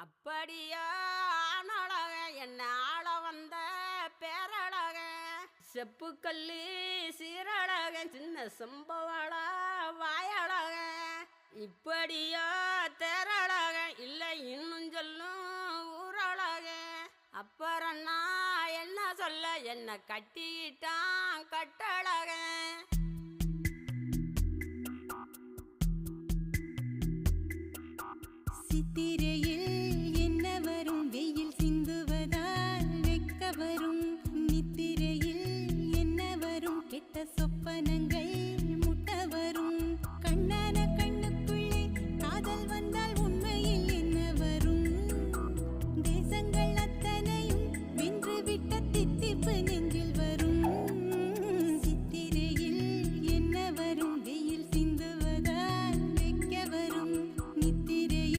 அப்படியா ஆனழக என்ன ஆள வந்த பேரழக செப்புக்கல்லி சீரழக சின்ன சம்பவளா வாயழக இப்படியா தேரழக இல்லை இன்னும் சொல்லும் ஊரழக அப்புறம் நான் என்ன சொல்ல என்ன கட்டிக்கிட்டான் கட்டழக சித்திரையில் என்ன வரும்